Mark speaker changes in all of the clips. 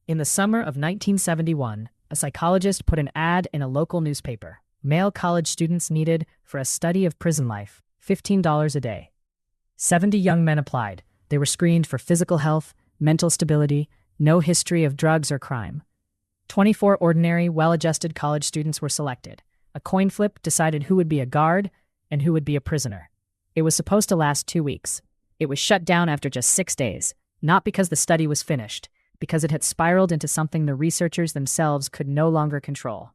Speaker 1: In the summer of 1971, a psychologist put an ad in a local newspaper. Male college students needed for a study of prison life, $15 a day. 70 young men applied. They were screened for physical health, mental stability, no history of drugs or crime. 24 ordinary, well-adjusted college students were selected. A coin flip decided who would be a guard and who would be a prisoner. It was supposed to last 2 weeks. It was shut down after just 6 days, not because the study was finished, because it had spiraled into something the researchers themselves could no longer control.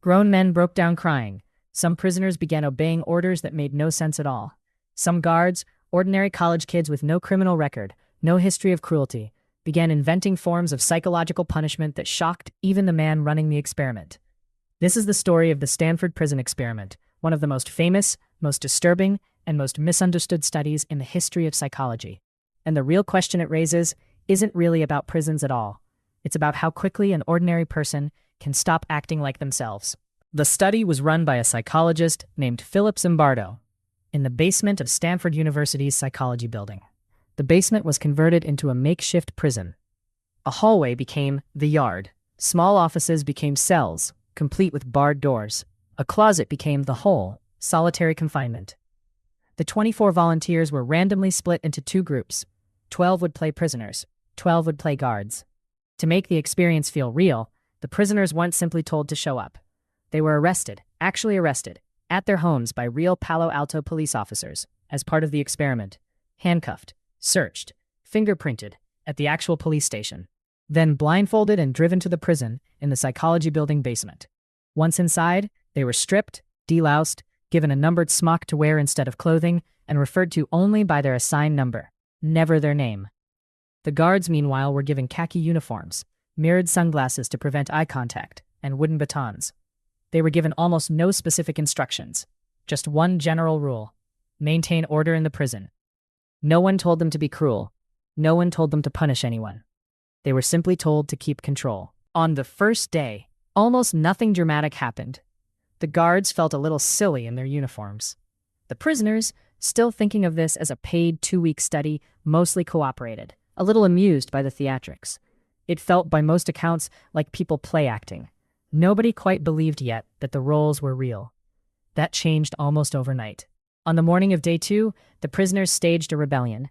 Speaker 1: Grown men broke down crying. Some prisoners began obeying orders that made no sense at all. Some guards, ordinary college kids with no criminal record, no history of cruelty, began inventing forms of psychological punishment that shocked even the man running the experiment. This is the story of the Stanford Prison Experiment, one of the most famous, most disturbing, and most misunderstood studies in the history of psychology. And the real question it raises isn't really about prisons at all. It's about how quickly an ordinary person can stop acting like themselves. The study was run by a psychologist named Philip Zimbardo in the basement of Stanford University's psychology building. The basement was converted into a makeshift prison. A hallway became the yard. Small offices became cells, complete with barred doors. A closet became the hole, solitary confinement. The 24 volunteers were randomly split into 2 groups. 12 would play prisoners, 12 would play guards. To make the experience feel real, the prisoners weren't simply told to show up. They were arrested, actually arrested, at their homes by real Palo Alto police officers, as part of the experiment, handcuffed, searched, fingerprinted, at the actual police station, then blindfolded and driven to the prison in the psychology building basement. Once inside, they were stripped, deloused, given a numbered smock to wear instead of clothing, and referred to only by their assigned number, never their name. The guards, meanwhile, were given khaki uniforms, mirrored sunglasses to prevent eye contact, and wooden batons. They were given almost no specific instructions, just one general rule: maintain order in the prison. No one told them to be cruel. No one told them to punish anyone. They were simply told to keep control. On the first day, almost nothing dramatic happened. The guards felt a little silly in their uniforms. The prisoners, still thinking of this as a paid 2-week study, mostly cooperated, a little amused by the theatrics. It felt, by most accounts, like people play acting. Nobody quite believed yet that the roles were real. That changed almost overnight. On the morning of day 2, the prisoners staged a rebellion.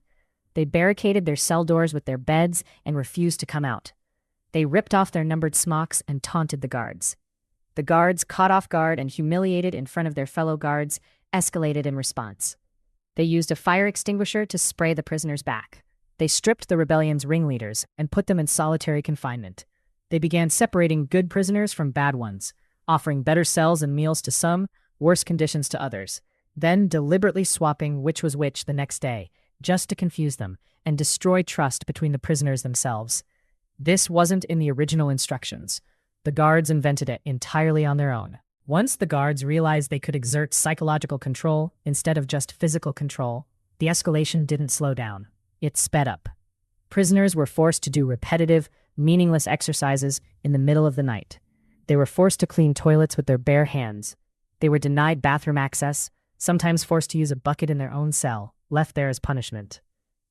Speaker 1: They barricaded their cell doors with their beds and refused to come out. They ripped off their numbered smocks and taunted the guards. The guards, caught off guard and humiliated in front of their fellow guards, escalated in response. They used a fire extinguisher to spray the prisoners back. They stripped the rebellion's ringleaders and put them in solitary confinement. They began separating good prisoners from bad ones, offering better cells and meals to some, worse conditions to others, then deliberately swapping which was which the next day, just to confuse them and destroy trust between the prisoners themselves. This wasn't in the original instructions. The guards invented it entirely on their own. Once the guards realized they could exert psychological control instead of just physical control, the escalation didn't slow down. It sped up. Prisoners were forced to do repetitive, meaningless exercises in the middle of the night. They were forced to clean toilets with their bare hands. They were denied bathroom access, sometimes forced to use a bucket in their own cell, left there as punishment.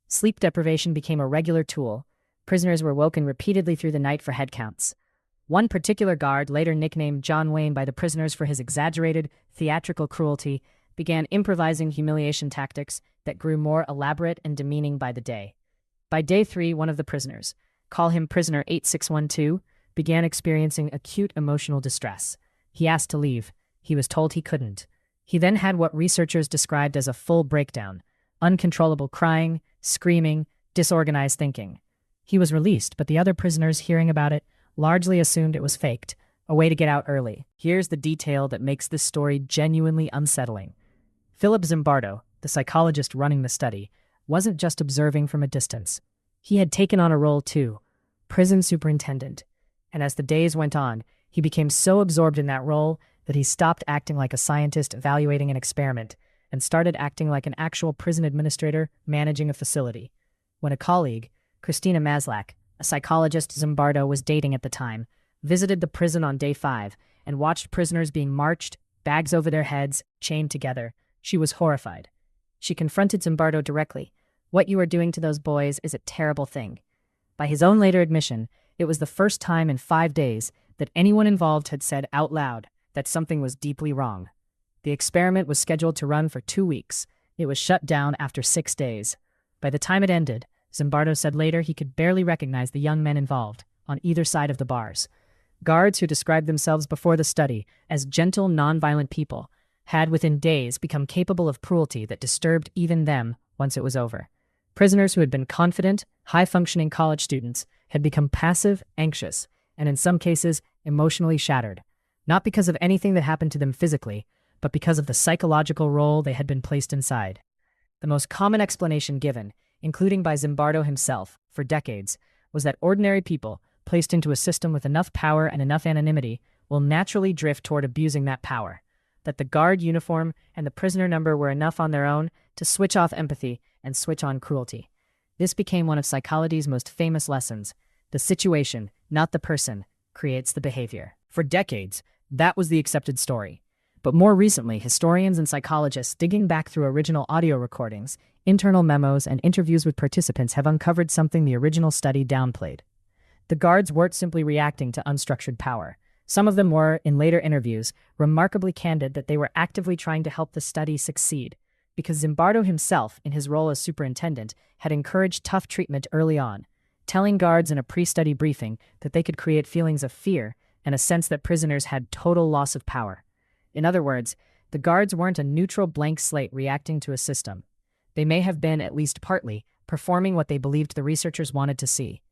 Speaker 1: Sleep deprivation became a regular tool. Prisoners were woken repeatedly through the night for head counts. One particular guard, later nicknamed John Wayne by the prisoners for his exaggerated, theatrical cruelty, began improvising humiliation tactics that grew more elaborate and demeaning by the day. By day 3, one of the prisoners, call him Prisoner 8612, began experiencing acute emotional distress. He asked to leave. He was told he couldn't. He then had what researchers described as a full breakdown: uncontrollable crying, screaming, disorganized thinking. He was released, but the other prisoners, hearing about it, largely assumed it was faked, a way to get out early. Here's the detail that makes this story genuinely unsettling. Philip Zimbardo, the psychologist running the study, wasn't just observing from a distance. He had taken on a role too, prison superintendent. And as the days went on, he became so absorbed in that role that he stopped acting like a scientist evaluating an experiment and started acting like an actual prison administrator managing a facility. When a colleague, Christina Maslach, a psychologist Zimbardo was dating at the time, visited the prison on day 5 and watched prisoners being marched, bags over their heads, chained together, she was horrified. She confronted Zimbardo directly. "What you are doing to those boys is a terrible thing." By his own later admission, It was the first time in 5 days that anyone involved had said out loud that something was deeply wrong. The experiment was scheduled to run for 2 weeks. It was shut down after 6 days. By the time it ended, Zimbardo said later he could barely recognize the young men involved, on either side of the bars. Guards who described themselves before the study as gentle, nonviolent people had within days become capable of cruelty that disturbed even them once it was over. Prisoners who had been confident, high-functioning college students had become passive, anxious, and in some cases, emotionally shattered, not because of anything that happened to them physically, but because of the psychological role they had been placed inside. The most common explanation given, including by Zimbardo himself, for decades, was that ordinary people, placed into a system with enough power and enough anonymity, will naturally drift toward abusing that power, that the guard uniform and the prisoner number were enough on their own to switch off empathy and switch on cruelty. This became one of psychology's most famous lessons. The situation, not the person, creates the behavior. For decades, that was the accepted story. But more recently, historians and psychologists digging back through original audio recordings, internal memos, and interviews with participants have uncovered something the original study downplayed. The guards weren't simply reacting to unstructured power. Some of them were, in later interviews, remarkably candid that they were actively trying to help the study succeed, because Zimbardo himself, in his role as superintendent, had encouraged tough treatment early on, telling guards in a pre-study briefing that they could create feelings of fear and a sense that prisoners had total loss of power. In other words, the guards weren't a neutral blank slate reacting to a system. They may have been, at least partly, performing what they believed the researchers wanted to see.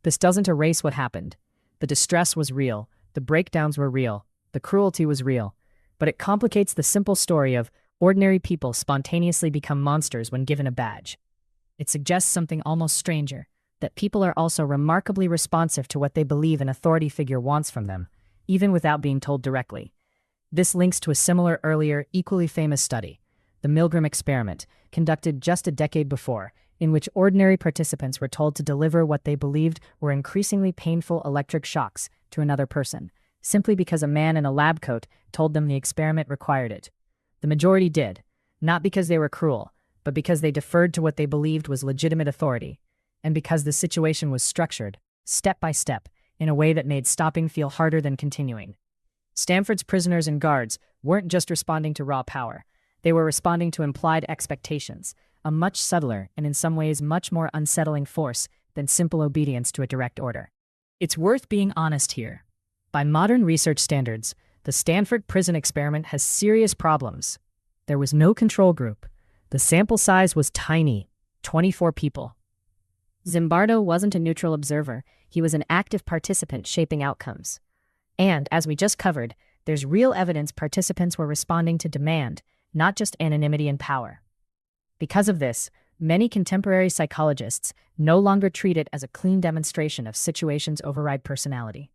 Speaker 1: This doesn't erase what happened. The distress was real, the breakdowns were real, the cruelty was real, but it complicates the simple story of ordinary people spontaneously become monsters when given a badge. It suggests something almost stranger, that people are also remarkably responsive to what they believe an authority figure wants from them, even without being told directly. This links to a similar earlier, equally famous study, the Milgram experiment, conducted just a decade before, in which ordinary participants were told to deliver what they believed were increasingly painful electric shocks to another person, simply because a man in a lab coat told them the experiment required it. The majority did, not because they were cruel, but because they deferred to what they believed was legitimate authority, and because the situation was structured, step by step, in a way that made stopping feel harder than continuing. Stanford's prisoners and guards weren't just responding to raw power. They were responding to implied expectations, a much subtler and in some ways much more unsettling force than simple obedience to a direct order. It's worth being honest here. By modern research standards, the Stanford prison experiment has serious problems. There was no control group. The sample size was tiny, 24 people. Zimbardo wasn't a neutral observer. He was an active participant shaping outcomes. And, as we just covered, there's real evidence participants were responding to demand, not just anonymity and power. Because of this, many contemporary psychologists no longer treat it as a clean demonstration of situations override personality.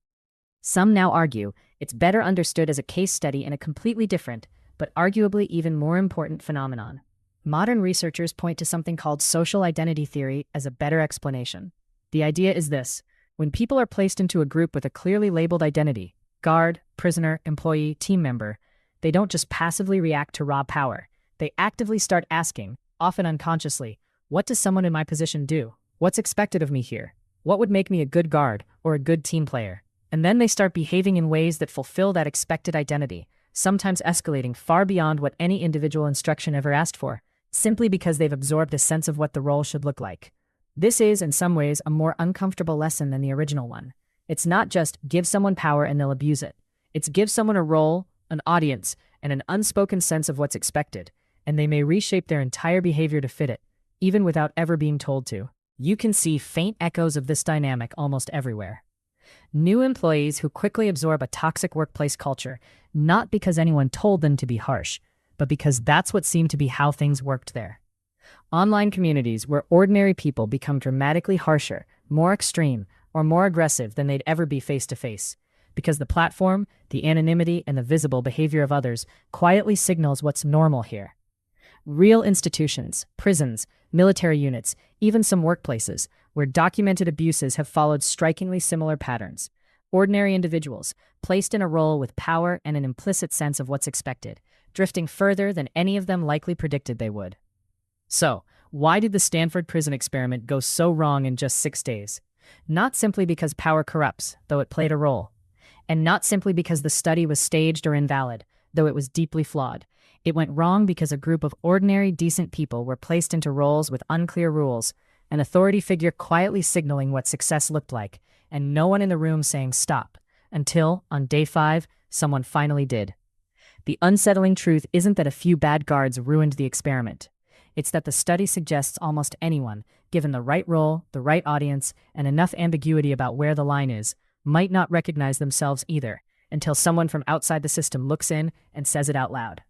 Speaker 1: Some now argue it's better understood as a case study in a completely different, but arguably even more important phenomenon. Modern researchers point to something called social identity theory as a better explanation. The idea is this: when people are placed into a group with a clearly labeled identity, guard, prisoner, employee, team member, they don't just passively react to raw power. They actively start asking, often unconsciously, what does someone in my position do? What's expected of me here? What would make me a good guard or a good team player? And then they start behaving in ways that fulfill that expected identity, sometimes escalating far beyond what any individual instruction ever asked for, simply because they've absorbed a sense of what the role should look like. This is, in some ways, a more uncomfortable lesson than the original one. It's not just give someone power and they'll abuse it. It's give someone a role, an audience, and an unspoken sense of what's expected, and they may reshape their entire behavior to fit it, even without ever being told to. You can see faint echoes of this dynamic almost everywhere. New employees who quickly absorb a toxic workplace culture, not because anyone told them to be harsh, but because that's what seemed to be how things worked there. Online communities where ordinary people become dramatically harsher, more extreme, or more aggressive than they'd ever be face-to-face, because the platform, the anonymity, and the visible behavior of others quietly signals what's normal here. Real institutions, prisons, military units, even some workplaces, where documented abuses have followed strikingly similar patterns. Ordinary individuals, placed in a role with power and an implicit sense of what's expected, drifting further than any of them likely predicted they would. So, why did the Stanford prison experiment go so wrong in just 6 days? Not simply because power corrupts, though it played a role. And not simply because the study was staged or invalid, though it was deeply flawed. It went wrong because a group of ordinary, decent people were placed into roles with unclear rules, an authority figure quietly signaling what success looked like, and no one in the room saying stop, until, on day 5, someone finally did. The unsettling truth isn't that a few bad guards ruined the experiment. It's that the study suggests almost anyone, given the right role, the right audience, and enough ambiguity about where the line is, might not recognize themselves either, until someone from outside the system looks in and says it out loud.